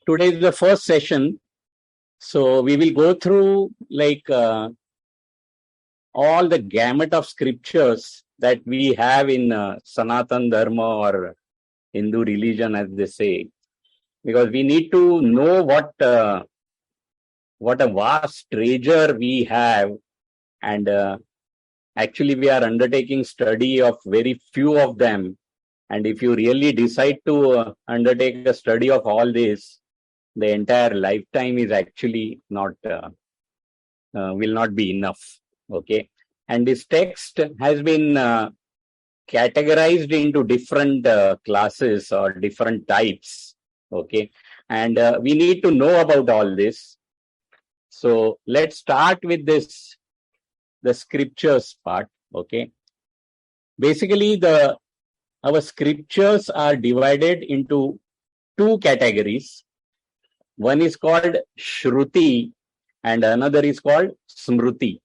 Today is the first session. So we will go through all the gamut of scriptures that we have in Sanatan Dharma or Hindu religion, as they say, because we need to know what a vast treasure we have, and actually we are undertaking study of very few of them. And if you really decide to undertake a study of all this, the entire lifetime is actually not will not be enough. Okay, and this text has been categorized into different classes or different types. Okay, and we need to know about all this. So let's start with this, the scriptures part. Okay, basically our scriptures are divided into two categories. One is called Shruti and another is called Smruti.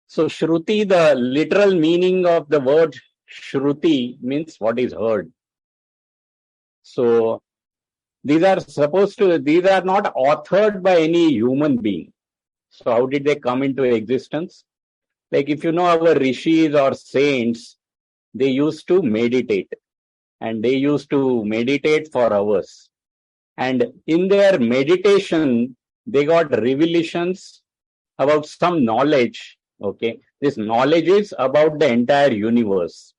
So Shruti, the literal meaning of the word Shruti means what is heard. So these are not authored by any human being. So how did they come into existence? Like if you know our rishis or saints, they used to meditate, and they used to meditate for hours. And in their meditation, they got revelations about some knowledge. Okay, this knowledge is about the entire universe.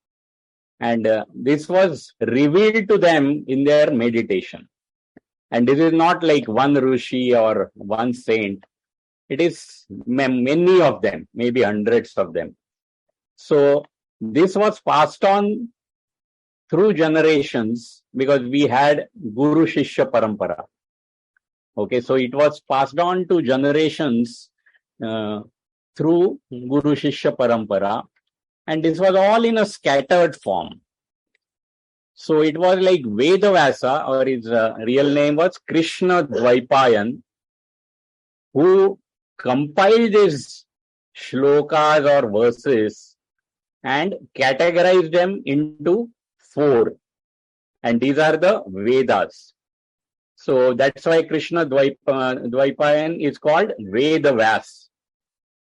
And this was revealed to them in their meditation. And this is not like one rishi or one saint. It is many of them, maybe hundreds of them. So this was passed on through generations because we had Guru Shishya Parampara. Okay, so it was passed on to generations through Guru Shishya Parampara, and this was all in a scattered form. So it was like Vedavasa, or his real name was Krishna Dvaipayan, who compiled these shlokas or verses and categorized them into 4. And these are the Vedas. So that's why Krishna Dvaipayan is called Vedavas.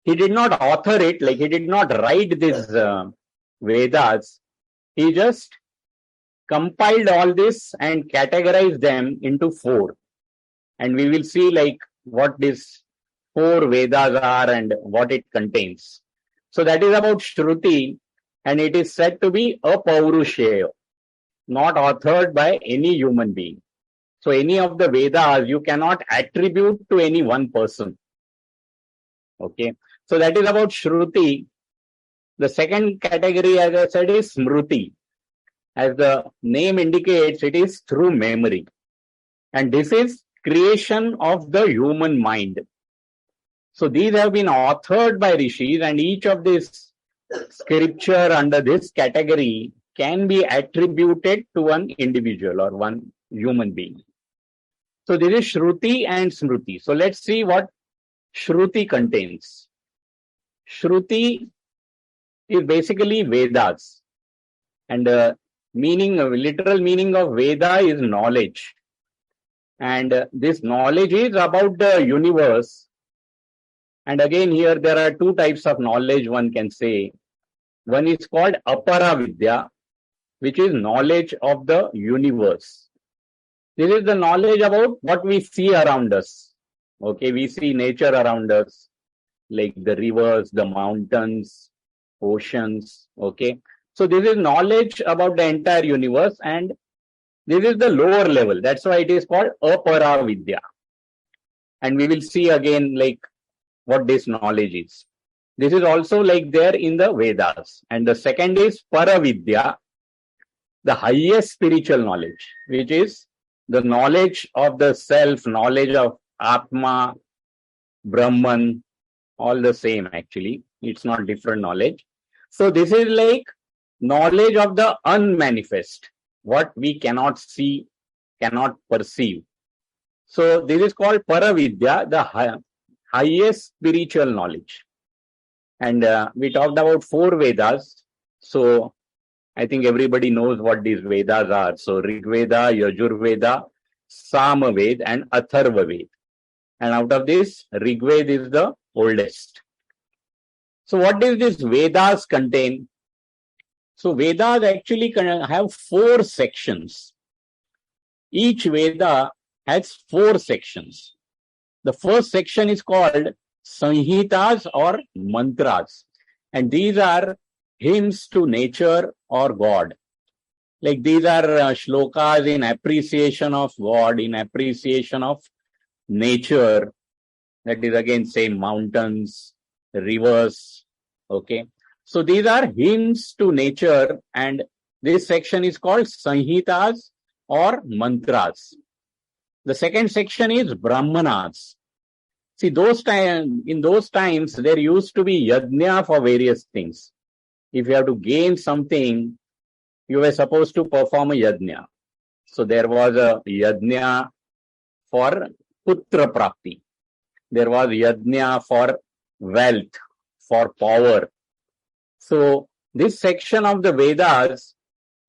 He did not author it, like he did not write these Vedas. He just compiled all this and categorized them into 4. And we will see like what these 4 Vedas are and what it contains. So that is about Shruti, and it is said to be apaurushaya, not authored by any human being. So any of the Vedas you cannot attribute to any one person. Okay, so that is about Shruti. The second category, as I said, is Smruti. As the name indicates, it is through memory. And this is creation of the human mind. So these have been authored by rishis, and each of these scripture under this category can be attributed to one individual or one human being. So this is Shruti and Smruti. So let's see what Shruti contains. Shruti is basically Vedas, and literal meaning of Veda is knowledge. And this knowledge is about the universe. And again, here there are 2 types of knowledge, one can say. One is called Apara Vidya, which is knowledge of the universe. This is the knowledge about what we see around us. Okay, we see nature around us, like the rivers, the mountains, oceans. Okay, so this is knowledge about the entire universe, and this is the lower level. That's why it is called Apara Vidya. And we will see again like what this knowledge is. This is also like there in the Vedas. And the second is Paravidya, the highest spiritual knowledge, which is the knowledge of the self, knowledge of Atma, Brahman, all the same actually. It's not different knowledge. So this is like knowledge of the unmanifest, what we cannot see, cannot perceive. So this is called Paravidya, the highest spiritual knowledge. And we talked about 4 Vedas. So I think everybody knows what these Vedas are. So Rig Veda, Yajur Veda, Samaved, and Atharvaved. And out of this, Rigved is the oldest. So what does this Vedas contain? So Vedas actually have 4 sections. Each Veda has 4 sections. The first section is called Sanhitas or Mantras. And these are hymns to nature or God. Like these are shlokas in appreciation of God, in appreciation of nature. That is again same mountains, rivers. Okay. So these are hymns to nature, and this section is called Sanhitas or Mantras. The second section is Brahmanas. See, in those times, there used to be yajna for various things. If you have to gain something, you were supposed to perform a yajna. So there was a yajna for putra prapti. There was yajna for wealth, for power. So this section of the Vedas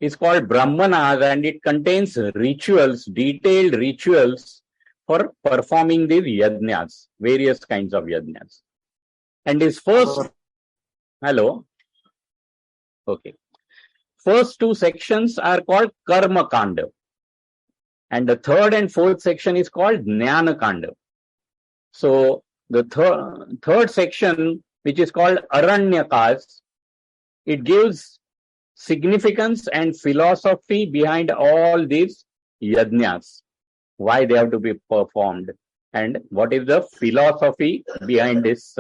is called Brahmanas, and it contains rituals, detailed rituals for performing these yajnas, various kinds of yajnas. And his first, hello, okay. First 2 sections are called Karma Kanda. And the third and fourth section is called Jnana Kanda. So the third section, which is called Aranyakas, it gives significance and philosophy behind all these yajnas, why they have to be performed, and what is the philosophy behind this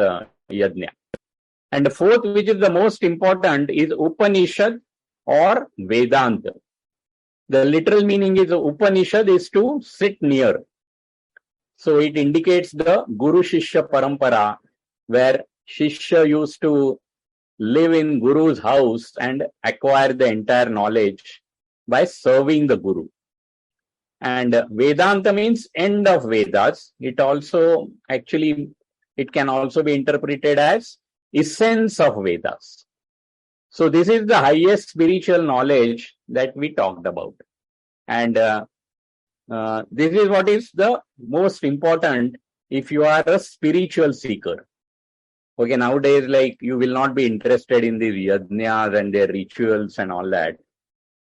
yajna. And the fourth, which is the most important, is Upanishad or Vedanta. The literal meaning is Upanishad is to sit near. So it indicates the Guru Shishya Parampara, where Shishya used to live in Guru's house and acquire the entire knowledge by serving the Guru. And Vedanta means end of Vedas. It can also be interpreted as essence of Vedas. So this is the highest spiritual knowledge that we talked about. And this is what is the most important if you are a spiritual seeker. Okay, nowadays, like, you will not be interested in these yajnas and their rituals and all that.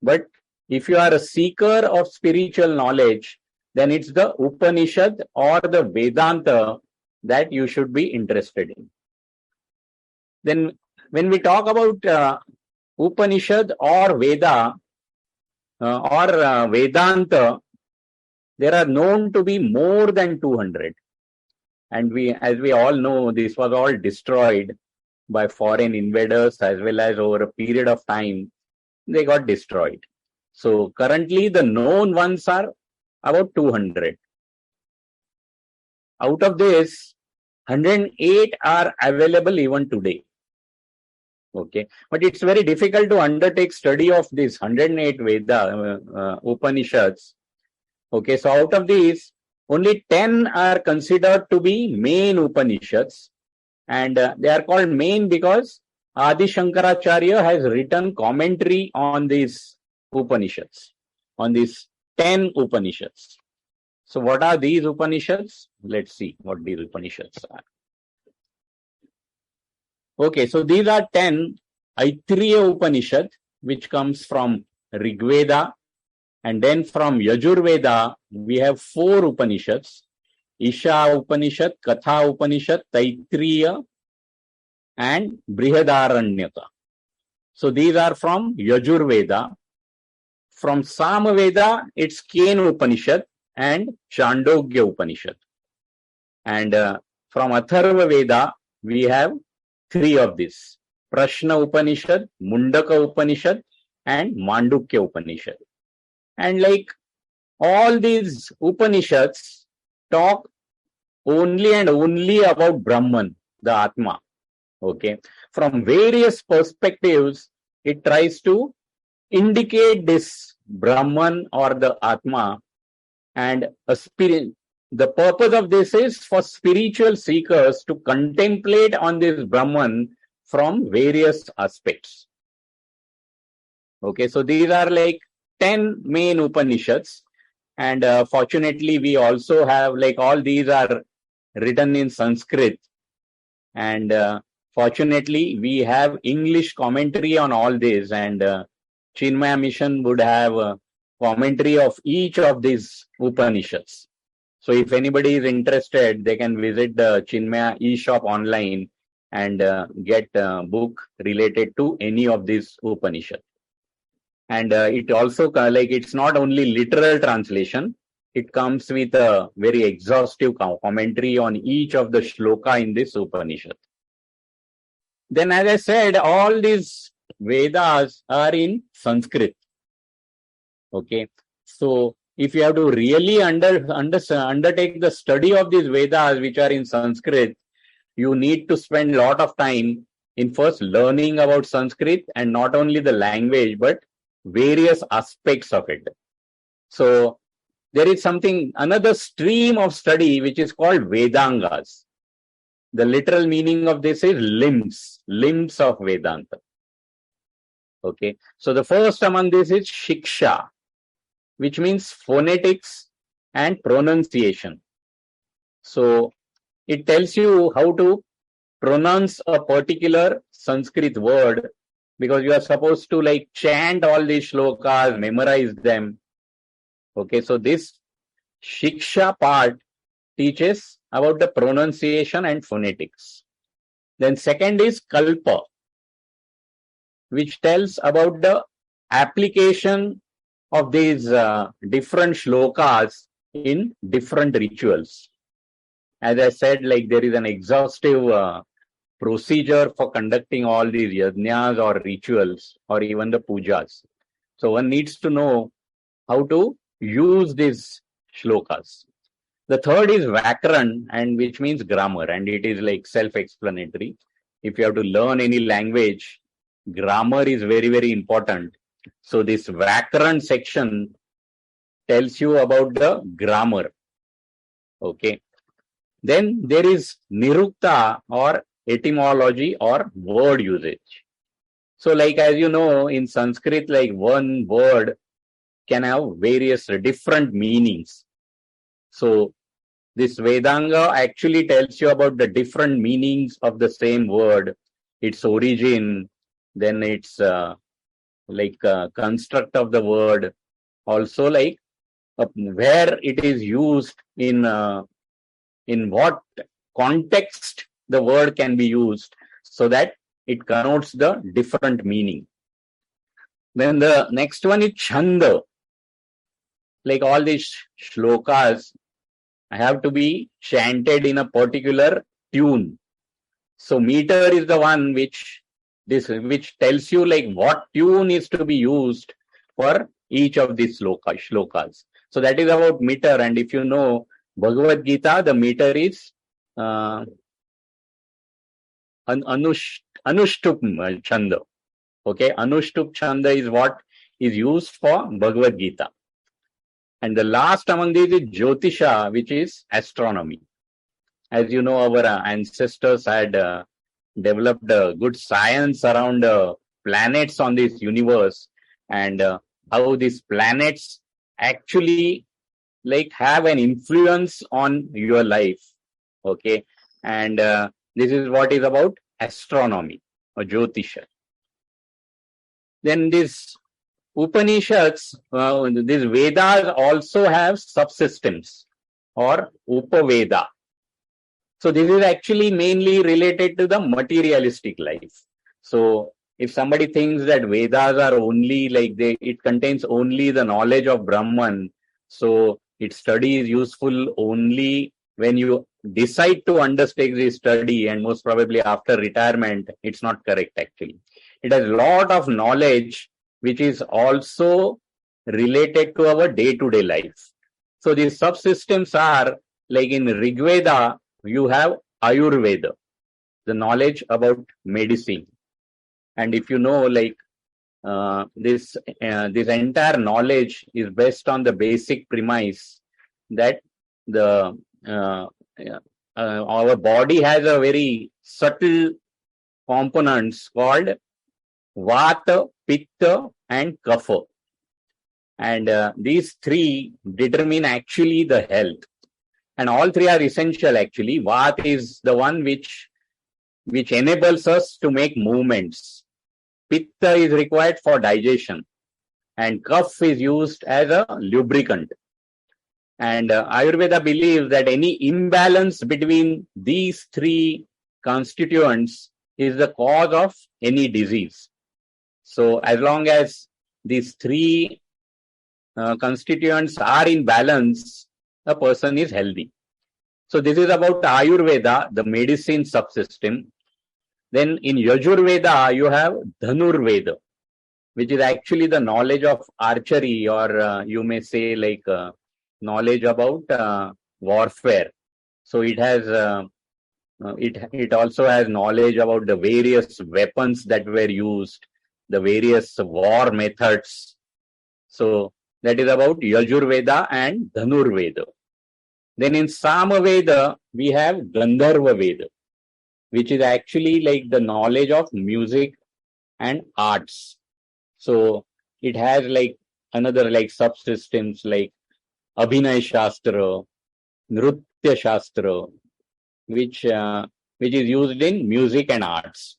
But if you are a seeker of spiritual knowledge, then it's the Upanishad or the Vedanta that you should be interested in. Then when we talk about Upanishad or Veda or Vedanta, there are known to be more than 200. And as we all know, this was all destroyed by foreign invaders, as well as over a period of time, they got destroyed. So currently the known ones are about 200. Out of this, 108 are available even today. Okay, but it's very difficult to undertake study of this 108 Veda Upanishads. Okay, so out of these, only 10 are considered to be main Upanishads, and they are called main because Adi Shankaracharya has written commentary on these Upanishads, on these 10 Upanishads. So what are these Upanishads? Let's see what these Upanishads are. Okay, so these are 10 Aitreya Upanishad, which comes from Rigveda. And then from Yajurveda, we have 4 Upanishads: Isha Upanishad, Katha Upanishad, Taittiriya, and Brihadaranyaka. So these are from Yajurveda. From Samaveda, it's Kena Upanishad and Chandogya Upanishad. And from Atharva Veda, we have 3 of these: Prashna Upanishad, Mundaka Upanishad, and Mandukya Upanishad. And like all these Upanishads talk only and only about Brahman, the Atma. Okay. From various perspectives, it tries to indicate this Brahman or the Atma, and a spirit. The purpose of this is for spiritual seekers to contemplate on this Brahman from various aspects. Okay, so these are like 10 main Upanishads, And fortunately, we also have, like, all these are written in Sanskrit. And fortunately, we have English commentary on all this. And Chinmaya Mission would have a commentary of each of these Upanishads. So if anybody is interested, they can visit the Chinmaya e-shop online and get a book related to any of these Upanishads. And it also, like, it's not only literal translation, it comes with a very exhaustive commentary on each of the shloka in this Upanishad. Then, as I said, all these Vedas are in Sanskrit. Okay. So if you have to really undertake the study of these Vedas, which are in Sanskrit, you need to spend a lot of time in first learning about Sanskrit, and not only the language, but various aspects of it. So there is another stream of study which is called Vedangas. The literal meaning of this is limbs of Vedanta. Okay. So the first among this is Shiksha, which means phonetics and pronunciation. So it tells you how to pronounce a particular Sanskrit word, because you are supposed to, like, chant all these shlokas, memorize them. Okay, so this Shiksha part teaches about the pronunciation and phonetics. Then second is Kalpa, which tells about the application of these different shlokas in different rituals. As I said, like, there is an exhaustive procedure for conducting all these yajnas or rituals or even the pujas. So one needs to know how to use these shlokas. The third is Vyakaran, and which means grammar, and it is like self-explanatory. If you have to learn any language, grammar is very, very important. So this Vyakaran section tells you about the grammar. Okay. Then there is Nirukta, or etymology or word usage. So, like, as you know, in Sanskrit, like, one word can have various different meanings. So this Vedanga actually tells you about the different meanings of the same word, its origin, then its construct of the word, also, like, where it is used, in what context the word can be used, so that it connotes the different meaning. Then the next one is Chanda. Like, all these shlokas have to be chanted in a particular tune. So meter is the one which tells you, like, what tune is to be used for each of these shlokas. So that is about meter. And if you know Bhagawat Geeta, the meter is Anushtup Chanda. Okay, Anushtup Chanda is what is used for Bhagavad Geeta. And the last among these is Jyotisha, which is astronomy. As you know, our ancestors had developed a good science around planets on this universe, and how these planets actually, like, have an influence on your life. Okay, and this is what is about astronomy or Jyotisha. Then this Upanishads, these Vedas also have subsystems or Upaveda. So this is actually mainly related to the materialistic life. So if somebody thinks that Vedas are only like it contains only the knowledge of Brahman, so its study is useful only when you decide to undertake this study, and most probably after retirement, it's not correct actually. It has a lot of knowledge which is also related to our day-to-day life. So these subsystems are, like, in Rigveda, you have Ayurveda, the knowledge about medicine. And if you know, like, this entire knowledge is based on the basic premise that our body has a very subtle components called Vata, Pitta and Kapha. And these three determine actually the health. And all three are essential actually. Vat is the one which enables us to make movements. Pitta is required for digestion. And Kapha is used as a lubricant. And Ayurveda believes that any imbalance between these three constituents is the cause of any disease. So as long as these three constituents are in balance, a person is healthy. So this is about Ayurveda, the medicine subsystem. Then in Yajurveda, you have Dhanurveda, which is actually the knowledge of archery, or you may say like knowledge about warfare. So it has it also has knowledge about the various weapons that were used, the various war methods. So that is about Yajurveda and Dhanurveda. Then in Samaveda, we have Gandharva Veda, which is actually like the knowledge of music and arts. So it has like another like subsystems like Abhinay Shastra, Nritya Shastra, which is used in music and arts.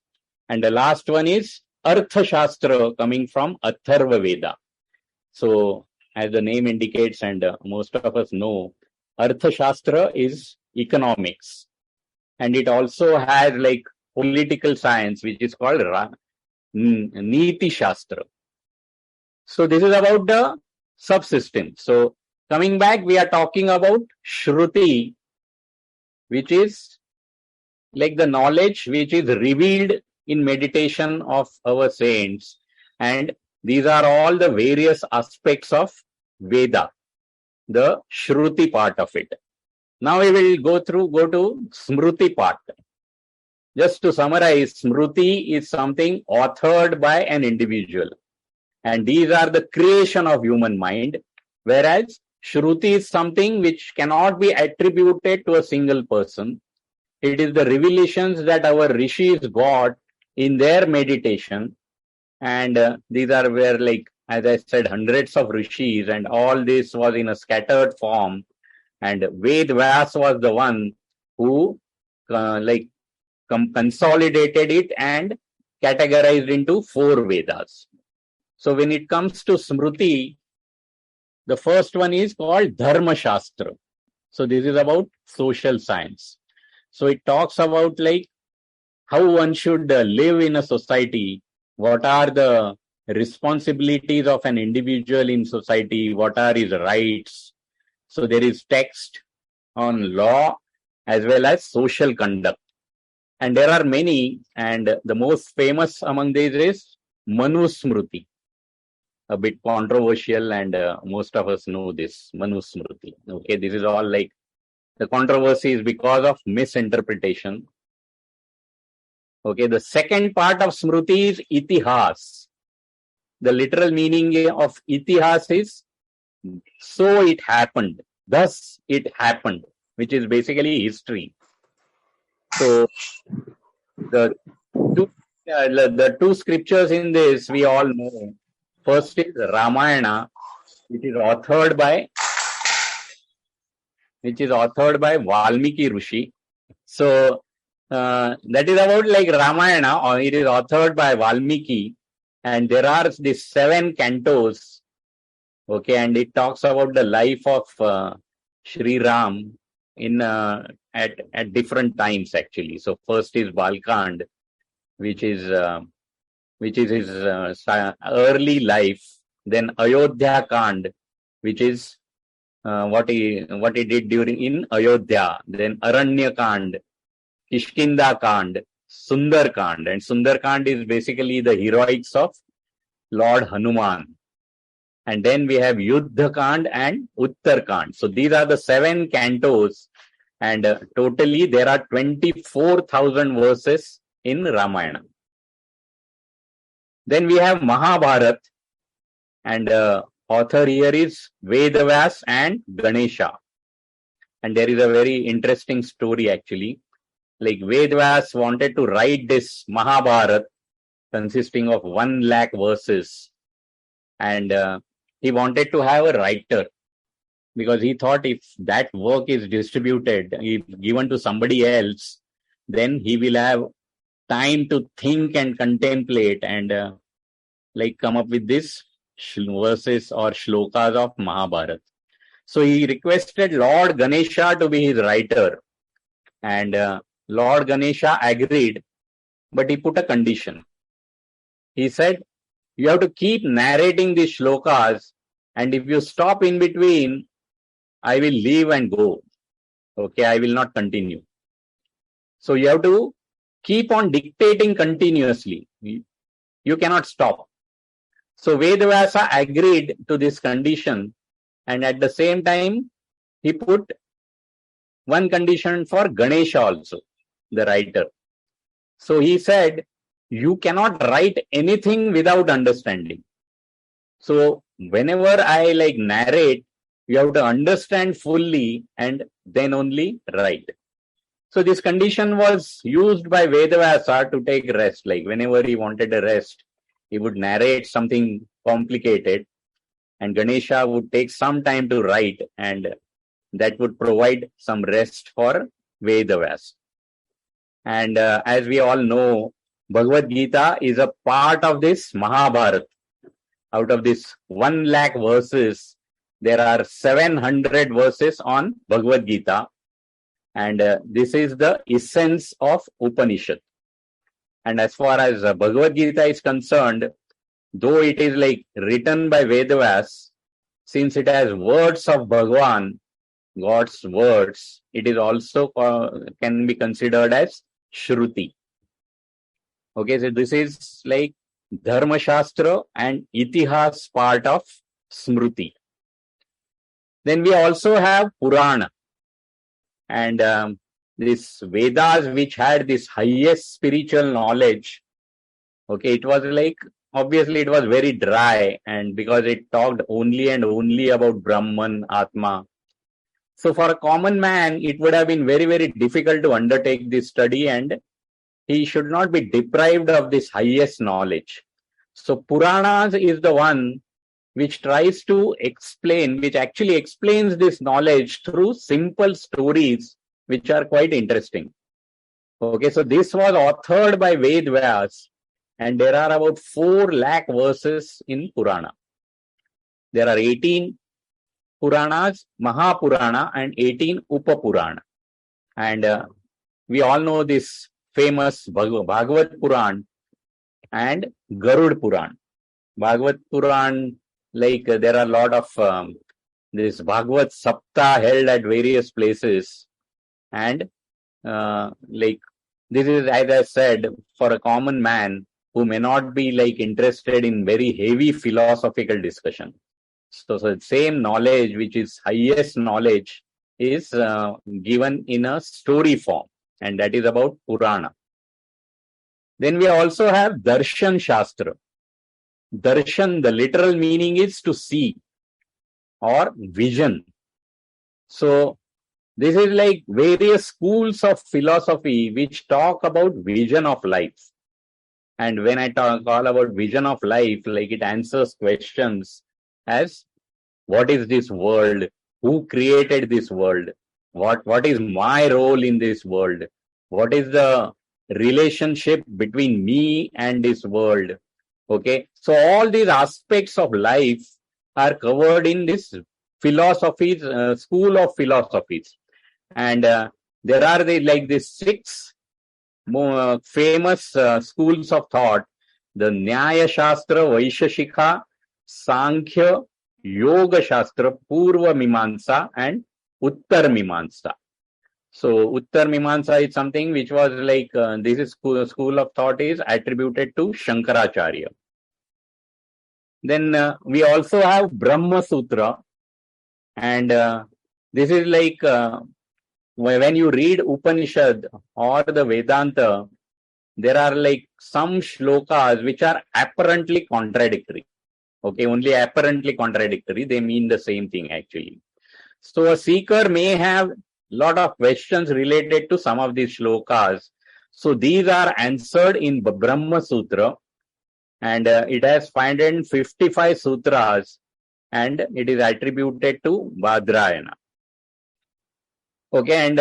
And the last one is Artha Shastra, coming from Atharva Veda. So as the name indicates, and most of us know, Artha Shastra is economics. And it also has like political science, which is called Niti Shastra. So this is about the subsystem. So coming back, we are talking about Shruti, which is like the knowledge which is revealed in meditation of our saints. And these are all the various aspects of Veda, the Shruti part of it. Now we will go to Smruti part. Just to summarize, Smruti is something authored by an individual. And these are the creation of human mind. Whereas Shruti is something which cannot be attributed to a single person. It is the revelations that our rishis got in their meditation. And these are where, like, as I said, hundreds of rishis, and all this was in a scattered form. And Vedas was the one who consolidated it and categorized into 4 Vedas. So when it comes to Smruti, the first one is called Dharma Shastra. So this is about social science. So it talks about like how one should live in a society, what are the responsibilities of an individual in society, what are his rights. So there is text on law as well as social conduct. And there are many, and the most famous among these is Manu Smruti. A bit controversial, and most of us know this, Manu Smruti. Okay, this is all like the controversy is because of misinterpretation. Okay, the second part of Smruti is Itihas. The literal meaning of Itihas is so it happened, thus it happened, which is basically history. So the two scriptures in this we all know. First is Ramayana, which is authored by Valmiki Rishi. So that is about like Ramayana, or it is authored by Valmiki, and there are these 7 cantos. Okay, and it talks about the life of Shri Ram in at different times actually. So first is Balkand, which is his early life. Then Ayodhya Kand, which is what he did during in Ayodhya. Then Aranya Kand, Kishkinda Kand, Sundar Kand, and Sundar Kand is basically the heroics of Lord Hanuman. And then we have Yuddha Kand and Uttar Kand. So these are the 7 cantos, and totally there are 24,000 verses in Ramayana. Then we have Mahabharat, and author here is Vedas and Ganesha. And there is a very interesting story actually. Like Vedas wanted to write this Mahabharat consisting of 1 lakh verses. And he wanted to have a writer, because he thought if that work is distributed, if given to somebody else, then he will have time to think and contemplate and come up with this verses or shlokas of Mahabharata. So he requested Lord Ganesha to be his writer, and Lord Ganesha agreed, but he put a condition. He said, you have to keep narrating these shlokas, and if you stop in between, I will leave and go. Okay, I will not continue. So you have to keep on dictating continuously. You cannot stop. So Vedavasa agreed to this condition, and at the same time, he put one condition for Ganesha also, the writer. So he said, you cannot write anything without understanding. So whenever I narrate, you have to understand fully and then only write. So this condition was used by Vedavasa to take rest. Whenever he wanted a rest, he would narrate something complicated, and Ganesha would take some time to write, and that would provide some rest for Vedavasa. And as we all know, Bhagavad Geeta is a part of this Mahabharata. Out of this 1 lakh verses, there are 700 verses on Bhagavad Geeta, and this is the essence of Upanishad. And as far as Bhagavad Gita is concerned, though it is written by Vedas, since it has words of Bhagwan, God's words, it is also can be considered as Shruti. Okay, so this is Dharma Shastra and Itihas part of Smruti. Then we also have Purana. And this Vedas, which had this highest spiritual knowledge, okay, it was obviously it was very dry, and because it talked only and only about Brahman, Atma. So for a common man, it would have been very, very difficult to undertake this study, and he should not be deprived of this highest knowledge. So Puranas is the one which tries to explain, which actually explains this knowledge through simple stories, which are quite interesting. Okay, so this was authored by Vedas, and there are about 4 lakh verses in Purana. There are 18 Puranas, Mahapurana, and 18 Upapurana. And we all know this famous Bhagawat Puran and Garud Puran. Bhagawat Puran, there are a lot of this Bhagavad Sapta held at various places, and this is, as I said, for a common man who may not be interested in very heavy philosophical discussion. So the same knowledge, which is highest knowledge, is given in a story form, and that is about Purana. Then we also have Darshan Shastra. Darshan, the literal meaning is to see or vision. So this is various schools of philosophy which talk about vision of life. And when I talk all about vision of life, it answers questions as, what is this world? Who created this world? What is my role in this world? What is the relationship between me and this world? Okay, so all these aspects of life are covered in this philosophies, school of philosophies. And there are these 6 more famous schools of thought: the Nyaya Shastra, Vaisheshika, Sankhya, Yoga Shastra, Purva Mimamsa, and Uttar Mimamsa. So Uttar Mimamsa is something which was this is school of thought is attributed to Shankaracharya. Then we also have Brahmasutra, and this is when you read Upanishad or the Vedanta, there are some shlokas which are apparently contradictory. Okay, only apparently contradictory. They mean the same thing actually. So a seeker may have a lot of questions related to some of these shlokas. So these are answered in Brahma Sutra, and it has 555 sutras, and it is attributed to Badrayana. Okay, and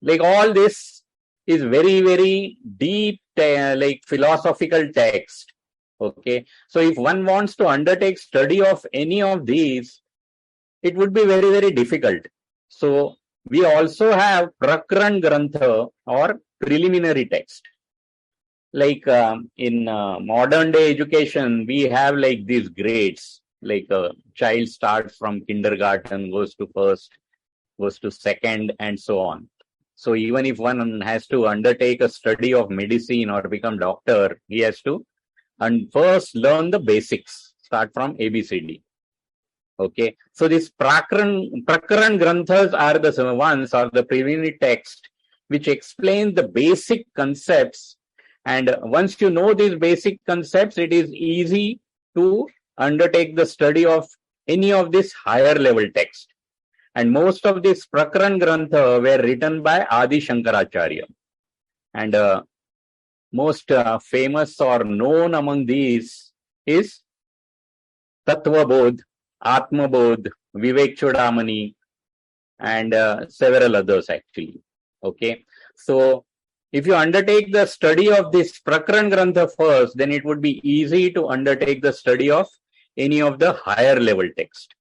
like all this is very, very deep, like philosophical text. Okay, so if one wants to undertake study of any of these, it would be very, very difficult. So we also have Prakran Grantha or preliminary text. Like in modern day education, we have like these grades. Like a child starts from kindergarten, goes to first, goes to second, and so on. So even if one has to undertake a study of medicine or become doctor, he has to first learn the basics, start from ABCD. Okay, so these Prakaran Granthas are the ones or the preliminary text which explain the basic concepts. And once you know these basic concepts, it is easy to undertake the study of any of this higher level text. And most of these Prakaran Grantha were written by Adi Shankaracharya. And most famous or known among these is Tattva Bodh, Atma Bodh, Vivek Chudamani, and several others actually. Okay, so if you undertake the study of this Prakaran Grantha first, then it would be easy to undertake the study of any of the higher level text.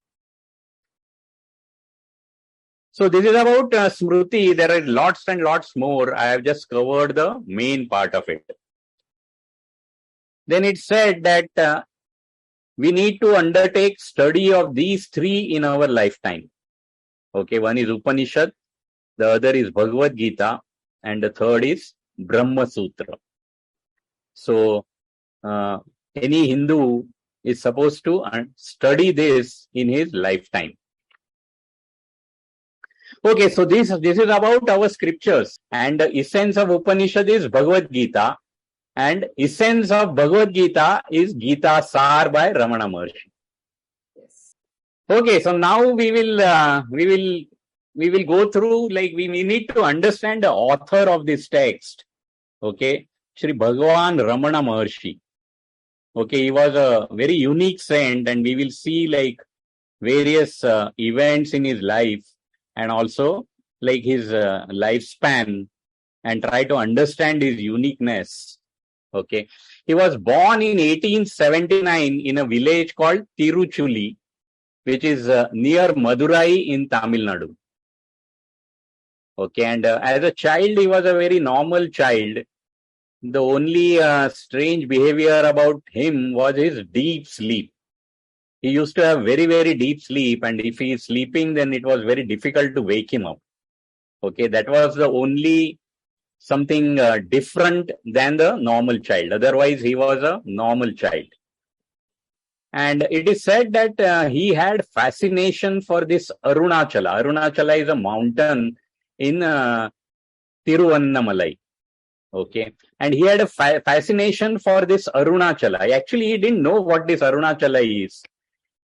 So this is about Smriti. There are lots and lots more. I have just covered the main part of it. Then it said that we need to undertake study of these three in our lifetime. Okay, one is Upanishad, the other is Bhagawat Geeta, and the third is Brahmasutra. So any Hindu is supposed to study this in his lifetime. Okay, so this is about our scriptures, and the essence of Upanishad is Bhagavad Geeta, and essence of Bhagavad Geeta is Geeta Saar by Ramana Maharshi. Yes. Okay, so now we will go through, like we need to understand the author of this text. Okay, Shri Bhagwan Raman Maharshi. Okay, he was a very unique saint, and we will see like various events in his life and also like his lifespan and try to understand his uniqueness. Okay, he was born in 1879 in a village called Tiruchuli, which is near Madurai in Tamil Nadu. Okay, and as a child, he was a very normal child. The only strange behavior about him was his deep sleep. He used to have very, very deep sleep, and if he is sleeping, then it was very difficult to wake him up. Okay, that was the only something different than the normal child. Otherwise, he was a normal child. And it is said that he had fascination for this Arunachala. Arunachala is a mountain in Tiruvannamalai. Okay, and he had a fascination for this Arunachala. Actually, he didn't know what this Arunachala is.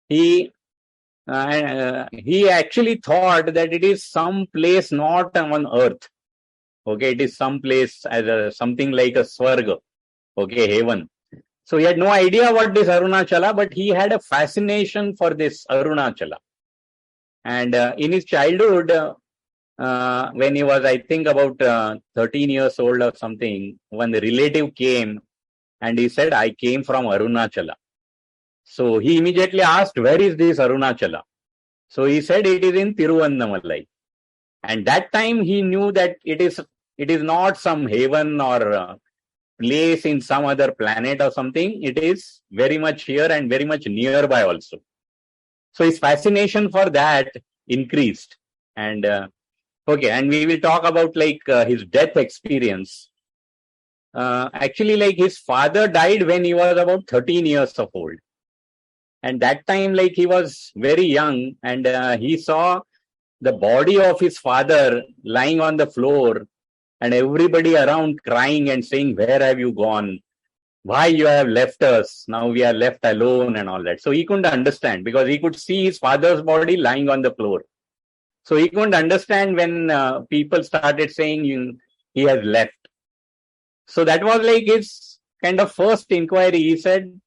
He actually thought that it is some place not on earth. Okay, it is some place as something like a Swarga. Okay, heaven. So he had no idea what this Arunachala, but he had a fascination for this Arunachala. And in his childhood, when he was, I think, about 13 years old or something, when the relative came and he said, I came from Arunachala. So he immediately asked, where is this Arunachala? So he said, it is in Tiruvannamalai. And that time he knew that it is not some heaven or place in some other planet or something. It is very much here and very much nearby also. So his fascination for that increased. And okay, and we will talk about like his death experience. Actually, like his father died when he was about 13 years of old. And that time, like he was very young, and he saw the body of his father lying on the floor, and everybody around crying and saying, where have you gone? Why you have left us? Now we are left alone and all that. So he couldn't understand because he could see his father's body lying on the floor. So he couldn't understand when people started saying he has left. So that was like his kind of first inquiry. He said,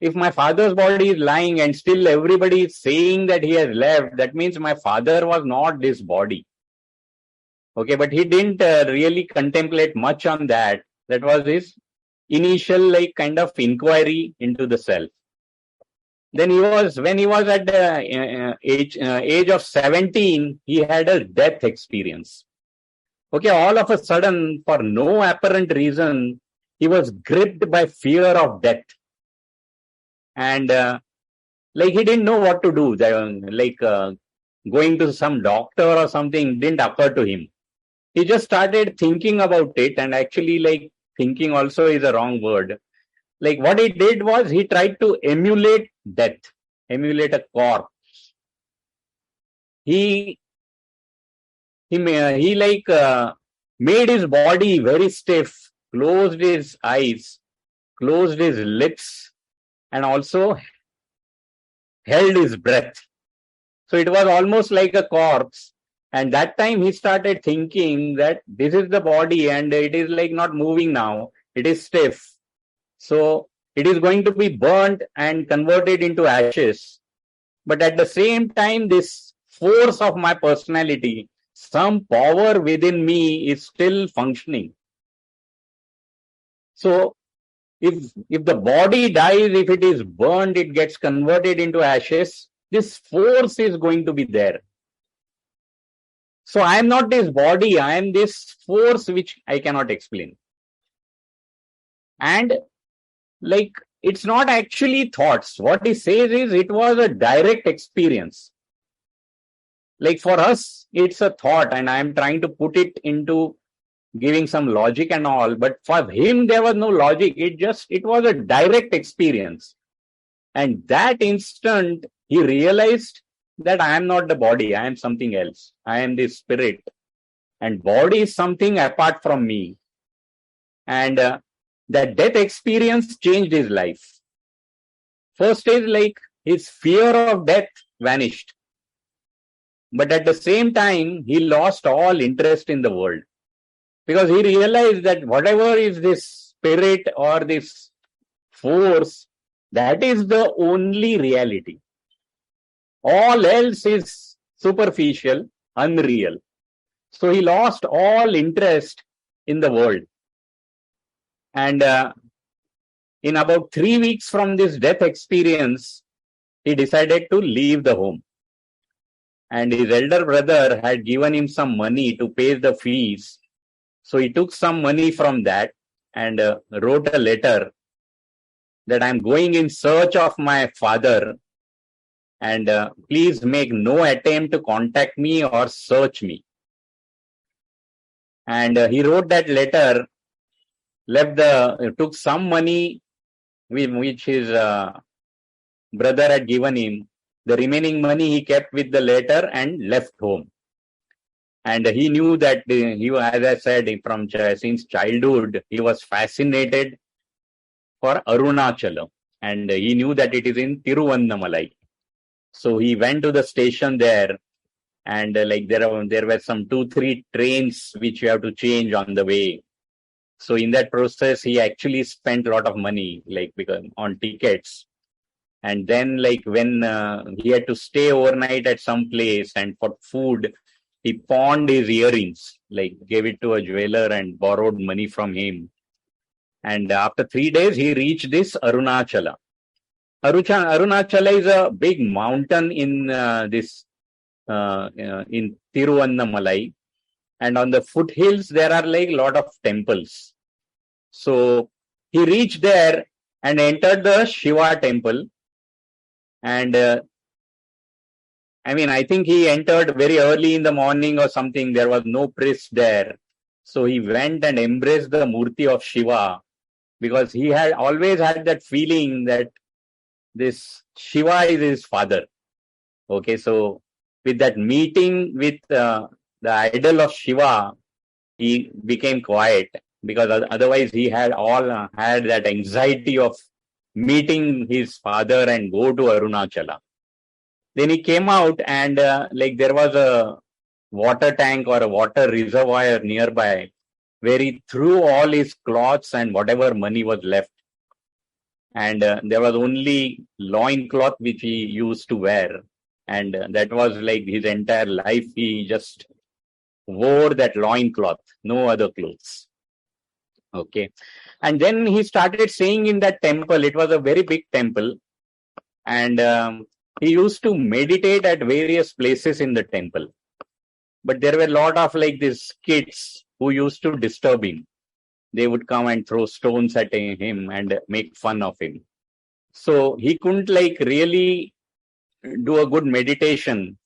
If my father's body is lying and still everybody is saying that he has left, that means my father was not this body. Okay, but he didn't really contemplate much on that. That was his initial like kind of inquiry into the self. Then when he was at the age of 17, he had a death experience. Okay, all of a sudden, for no apparent reason, he was gripped by fear of death. And like he didn't know what to do. Going to some doctor or something didn't occur to him. He just started thinking about it, and actually like thinking also is a wrong word. Like what he did was he tried to emulate death, emulate a corpse. He made his body very stiff, closed his eyes, closed his lips, and also held his breath. So it was almost like a corpse. And that time he started thinking that this is the body and it is like not moving now. It is stiff. So it is going to be burnt and converted into ashes. But at the same time, this force of my personality, some power within me is still functioning. So if the body dies, if it is burned, it gets converted into ashes, this force is going to be there. So I am not this body, I am this force which I cannot explain. And like it's not actually thoughts. What he says is it was a direct experience. Like for us, it's a thought, and I am trying to put it into giving some logic and all, but for him there was no logic. It was a direct experience. And that instant he realized that I am not the body, I am something else. I am the spirit. And body is something apart from me. And that death experience changed his life. First is like his fear of death vanished. But at the same time, he lost all interest in the world. Because he realized that whatever is this spirit or this force, that is the only reality. All else is superficial, unreal. So he lost all interest in the world. And in about 3 weeks from this death experience, he decided to leave the home. And his elder brother had given him some money to pay the fees. So he took some money from that and wrote a letter that I'm going in search of my father, and please make no attempt to contact me or search me. And he wrote that letter, took some money which his brother had given him. The remaining money he kept with the letter and left home. And he knew that as I said, since childhood, he was fascinated for Arunachalam. And he knew that it is in Tiruvannamalai. So he went to the station there, and there were some 2-3 trains which you have to change on the way. So in that process, he actually spent a lot of money, because on tickets. And then when he had to stay overnight at some place, and for food, he pawned his earrings, gave it to a jeweler and borrowed money from him. And after 3 days, he reached this Arunachala. Arunachala is a big mountain in in Tiruvannamalai. And on the foothills, there are a lot of temples. So he reached there and entered the Shiva temple. And I think he entered very early in the morning or something. There was no priest there. So he went and embraced the Murti of Shiva, because he had always had that feeling that this Shiva is his father. Okay, so with that meeting with the idol of Shiva, he became quiet, because otherwise he had had that anxiety of meeting his father and go to Arunachala. Then he came out, and there was a water tank or a water reservoir nearby, where he threw all his cloths and whatever money was left. and there was only loincloth which he used to wear, and that was like his entire life. He just wore that loincloth, no other clothes. Okay. And then he started saying in that temple, it was a very big temple, and he used to meditate at various places in the temple. But there were a lot of like these kids who used to disturb him. They would come and throw stones at him and make fun of him. So he couldn't like really do a good meditation.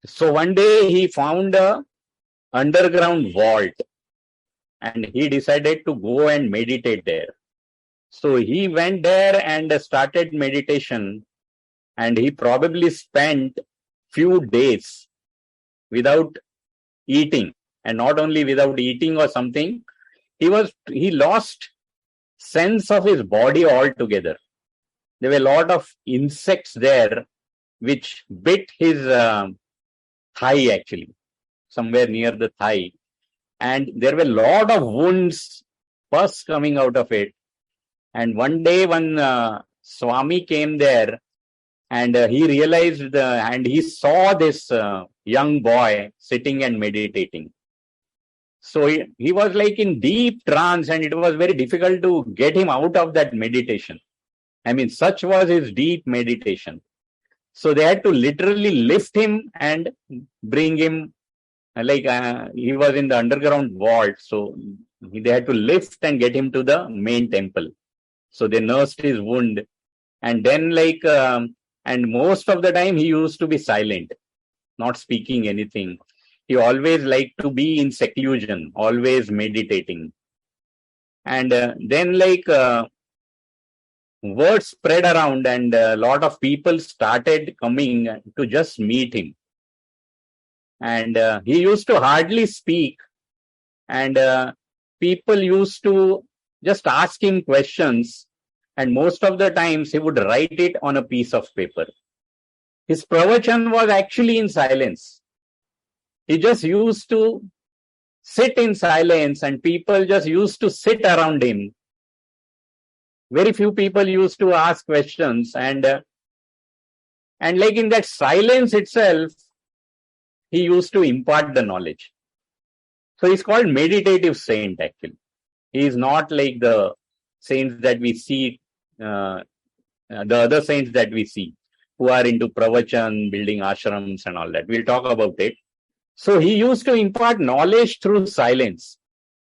So one day he found a underground vault, and he decided to go and meditate there. So he went there and started meditation, and he probably spent few days without eating. And not only without eating or something, he lost sense of his body altogether. There were a lot of insects there which bit his thigh, actually, somewhere near the thigh. And there were a lot of wounds, pus coming out of it. And one day when Swami came there, and he realized and he saw this young boy sitting and meditating. So he was like in deep trance, and it was very difficult to get him out of that meditation. I mean, such was his deep meditation. So they had to literally lift him and bring him, like he was in the underground vault. So they had to lift and get him to the main temple. So they nursed his wound. And then and most of the time he used to be silent, not speaking anything. He always liked to be in seclusion, always meditating. And then word spread around, and a lot of people started coming to just meet him. And he used to hardly speak, and people used to just ask him questions, and most of the times he would write it on a piece of paper. His pravachan was actually in silence. He just used to sit in silence, and people just used to sit around him. Very few people used to ask questions, and like in that silence itself, he used to impart the knowledge. So he's called meditative saint, actually. He is not like the saints that we see, the other saints that we see, who are into pravachan, building ashrams and all that. We'll talk about it. So he used to impart knowledge through silence.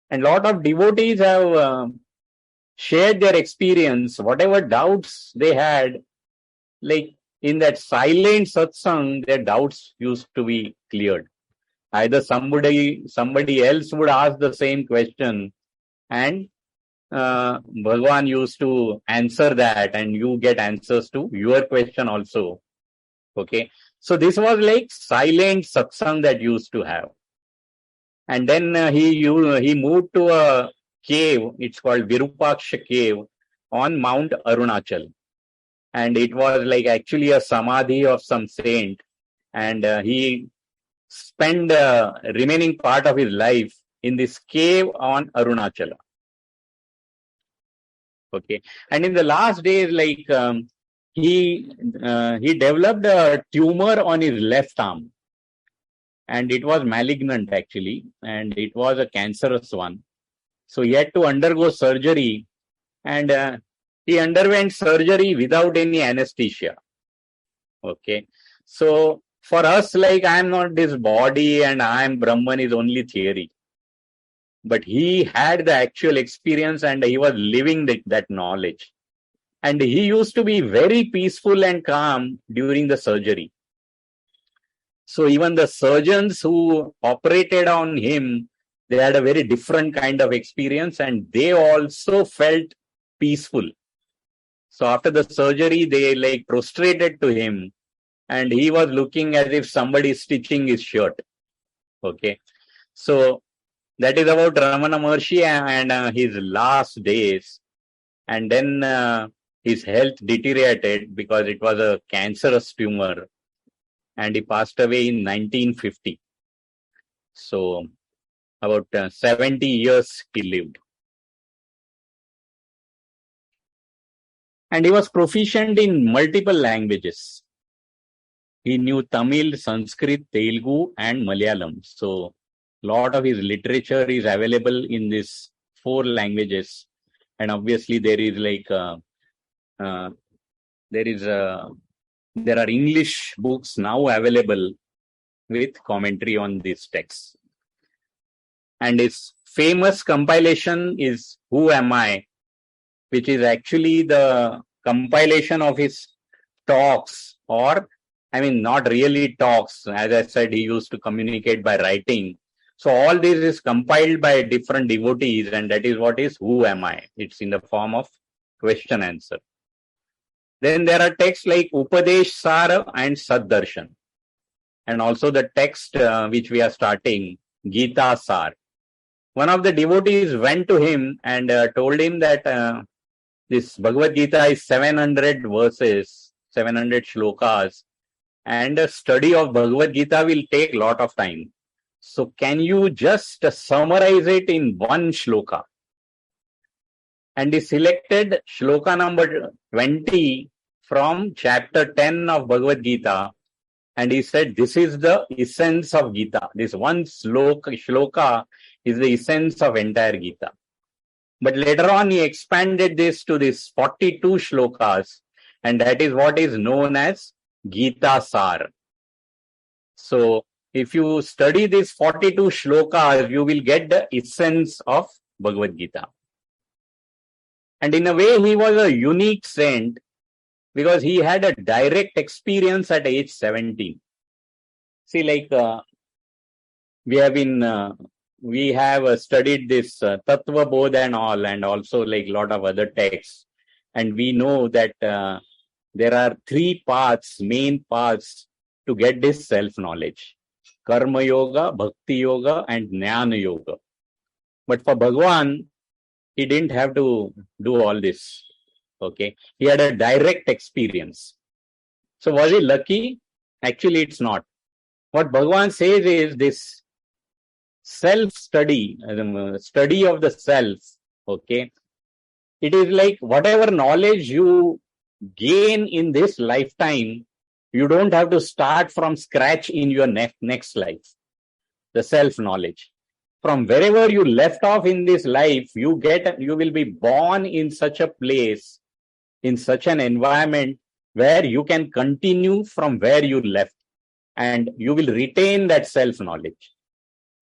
And a lot of devotees have shared their experience, whatever doubts they had, like in that silent satsang, their doubts used to be cleared. Either somebody else would ask the same question, and Bhagwan used to answer that, and you get answers to your question also. Okay. So this was like silent satsang that used to have. And then he moved to a cave. It's called Virupaksha cave on Mount Arunachal. And it was like actually a samadhi of some saint. And he spent the remaining part of his life in this cave on Arunachala. Okay. And in the last days, he developed a tumor on his left arm. And it was malignant, actually. And it was a cancerous one. So he had to undergo surgery. And he underwent surgery without any anesthesia. Okay. So for us, like, I am not this body and I am Brahman is only theory. But he had the actual experience, and he was living that knowledge. And he used to be very peaceful and calm during the surgery. So even the surgeons who operated on him, they had a very different kind of experience, and they also felt peaceful. So after the surgery, they like prostrated to him, and he was looking as if somebody is stitching his shirt. Okay. So that is about Ramana Maharshi and his last days. And then his health deteriorated because it was a cancerous tumor. And he passed away in 1950. So about 70 years he lived. And he was proficient in multiple languages. He knew Tamil, Sanskrit, Telugu, and Malayalam. So, lot of his literature is available in these 4 languages. And obviously, there is there are English books now available with commentary on these texts. And his famous compilation is Who Am I, which is actually the compilation of his talks, or not really talks. As I said, he used to communicate by writing. So all this is compiled by different devotees, and that is what is Who Am I? It's in the form of question answer. Then there are texts like Upadesh Saar and Saddarshan. And also the text which we are starting, Geeta Saar. One of the devotees went to him and told him that this Bhagavad Gita is 700 verses, 700 shlokas, and a study of Bhagavad Gita will take a lot of time. So can you just summarize it in one shloka? And he selected shloka number 20 from chapter 10 of Bhagavad Gita. And he said, this is the essence of Gita. This one shloka is the essence of entire Gita. But later on, he expanded this to this 42 shlokas. And that is what is known as Geeta Saar. So, if you study these 42 shlokas, you will get the essence of Bhagavad Gita. And in a way, he was a unique saint because he had a direct experience at age 17. See, we have studied this Tattva Bodh and all, and also a lot of other texts. And we know that there are 3 paths, main paths to get this self-knowledge. Karma Yoga, Bhakti Yoga, and Jnana Yoga. But for Bhagwan, he didn't have to do all this. Okay, he had a direct experience. So was he lucky? Actually, it's not. What Bhagwan says is this self-study, study of the self. Okay, it is like whatever knowledge you gain in this lifetime, you don't have to start from scratch in your next life. The self-knowledge. From wherever you left off in this life, you will be born in such a place, in such an environment where you can continue from where you left, and you will retain that self-knowledge.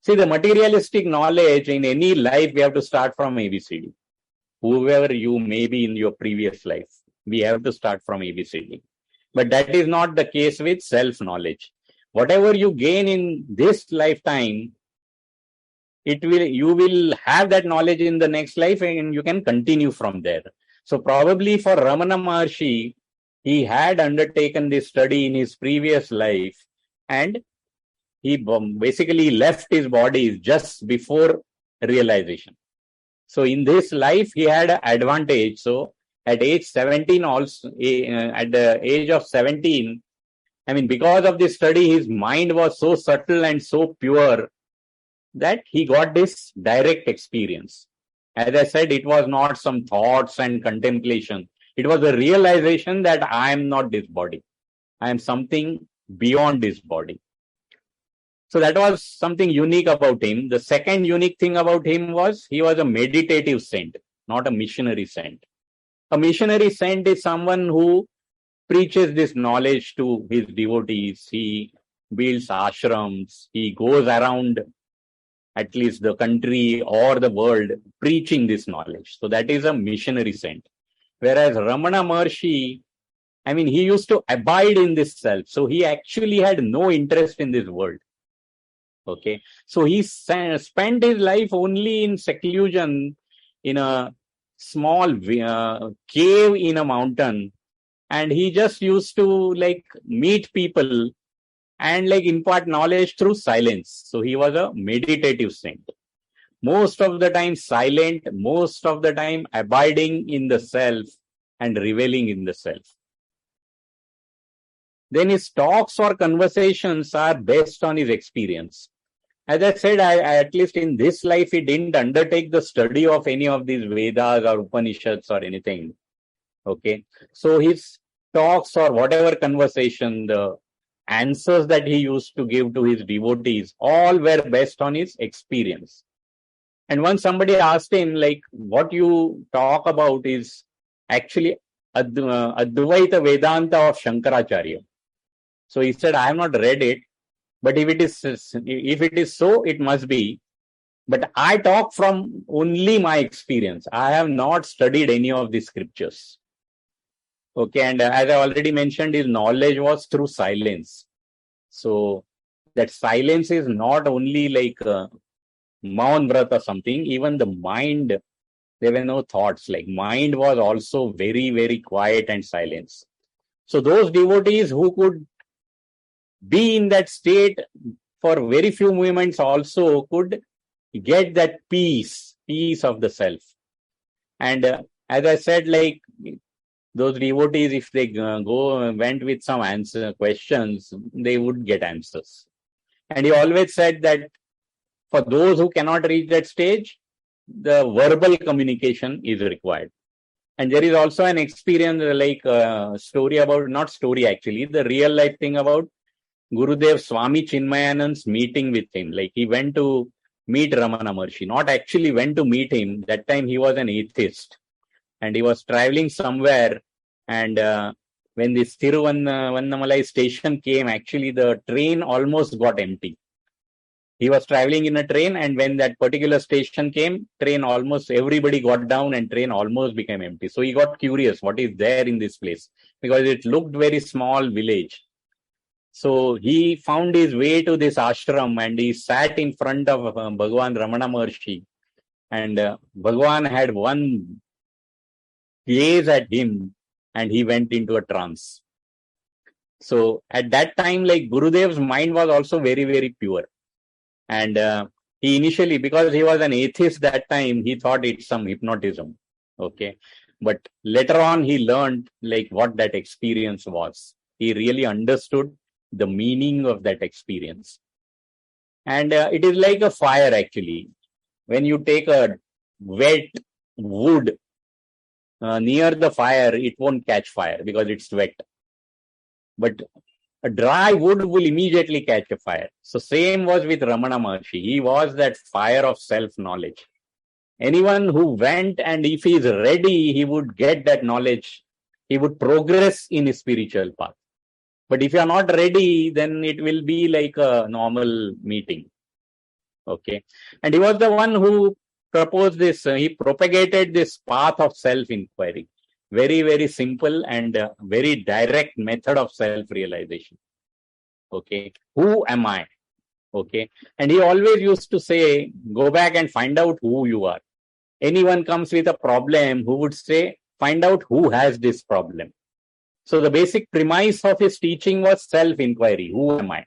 See, the materialistic knowledge in any life, we have to start from ABCD. Whoever you may be in your previous life, we have to start from ABCD. But that is not the case with self-knowledge. Whatever you gain in this lifetime, you will have that knowledge in the next life, and you can continue from there. So probably for Ramana Maharshi, he had undertaken this study in his previous life, and he basically left his body just before realization. So in this life, he had an advantage. So at age 17 also, at the age of 17, because of this study, his mind was so subtle and so pure that he got this direct experience. As I said, it was not some thoughts and contemplation. It was a realization that I am not this body. I am something beyond this body. So that was something unique about him. The second unique thing about him was he was a meditative saint, not a missionary saint. A missionary saint is someone who preaches this knowledge to his devotees. He builds ashrams. He goes around at least the country or the world preaching this knowledge. So that is a missionary saint. Whereas Ramana Maharshi, he used to abide in this self. So he actually had no interest in this world. Okay. So he spent his life only in seclusion in a small cave in a mountain. And he just used to meet people and impart knowledge through silence. So he was a meditative saint. Most of the time silent, most of the time abiding in the self and reveling in the self. Then his talks or conversations are based on his experience. As I said, at least in this life, he didn't undertake the study of any of these Vedas or Upanishads or anything. Okay. So his talks or whatever conversation, the answers that he used to give to his devotees, all were based on his experience. And once somebody asked him, like, what you talk about is actually Advaita Vedanta of Shankaracharya. So he said, I have not read it, but if it is so, it must be. But I talk from only my experience. I have not studied any of the scriptures. Okay, and as I already mentioned, his knowledge was through silence. So that silence is not only like Maun Vrat or something, even the mind, there were no thoughts. Like mind was also very, very quiet and silence. So those devotees who could be in that state for very few moments also could get that peace of the self. And as I said, like those devotees, if they went with some questions, they would get answers. And he always said that for those who cannot reach that stage, the verbal communication is required. And there is also an experience, like story about, not story actually, the real life thing about Gurudev Swami Chinmayanand's meeting with him. Like he went to meet Ramana Maharshi, not actually went to meet him. That time he was an atheist and he was traveling somewhere. And when this Thiruvannamalai station came, actually the train almost got empty. He was traveling in a train, and when that particular station came, train almost everybody got down and train almost became empty. So he got curious, what is there in this place? Because it looked very small village. So he found his way to this ashram and he sat in front of Bhagwan Raman Maharshi. And Bhagwan had one gaze at him and he went into a trance. So at that time, like Gurudev's mind was also very, very pure. And he initially, because he was an atheist that time, he thought it's some hypnotism. Okay. But later on, he learned like what that experience was. He really understood the meaning of that experience. And it is like a fire actually. When you take a wet wood near the fire, it won't catch fire because it's wet. But a dry wood will immediately catch a fire. So same was with Ramana Maharshi. He was that fire of self-knowledge. Anyone who went and if he is ready, he would get that knowledge. He would progress in his spiritual path. But if you are not ready, then it will be like a normal meeting. Okay. And he was the one who proposed this. He propagated this path of self-inquiry. Very, very simple and very direct method of self-realization. Okay. Who am I? Okay. And he always used to say, go back and find out who you are. Anyone comes with a problem, who would say, find out who has this problem. So the basic premise of his teaching was self-inquiry. Who am I?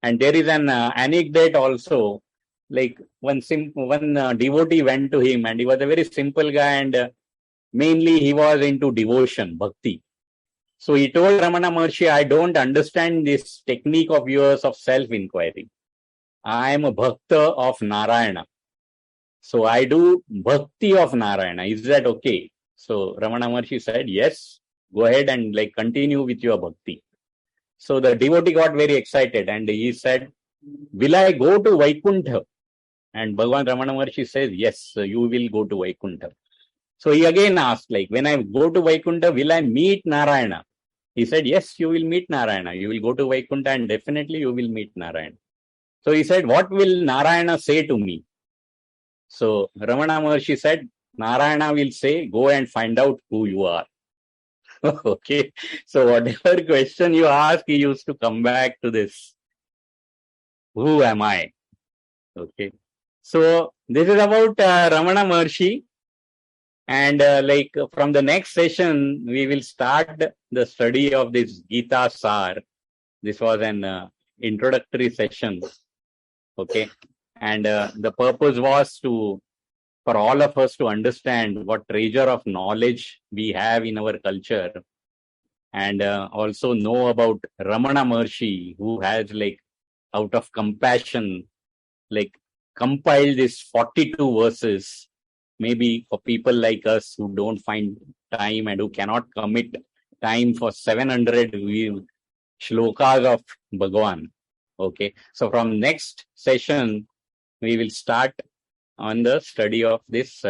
And there is an anecdote also, like one devotee went to him and he was a very simple guy and mainly he was into devotion, bhakti. So he told Ramana Maharshi, I don't understand this technique of yours of self-inquiry. I am a bhakta of Narayana. So I do bhakti of Narayana. Is that okay? So Ramana Maharshi said, yes, go ahead and like continue with your bhakti. So the devotee got very excited and he said, will I go to Vaikuntha? And Bhagwan Ramana Maharshi says, yes, you will go to Vaikuntha. So he again asked, like, when I go to Vaikuntha, will I meet Narayana? He said, yes, you will meet Narayana. You will go to Vaikuntha and definitely you will meet Narayana. So he said, what will Narayana say to me? So Ramana Maharshi said, Narayana will say, go and find out who you are. Okay. So whatever question you ask, he used to come back to this. Who am I? Okay. So this is about Ramana Maharshi. And like from the next session, we will start the study of this Geeta Saar. This was an introductory session. Okay. And the purpose was for all of us to understand what treasure of knowledge we have in our culture. And also know about Ramana Maharshi, who has like out of compassion, like compiled these 42 verses. Maybe for people like us who don't find time and who cannot commit time for 700 shlokas of Bhagwan. Okay. So from next session, we will start on the study of this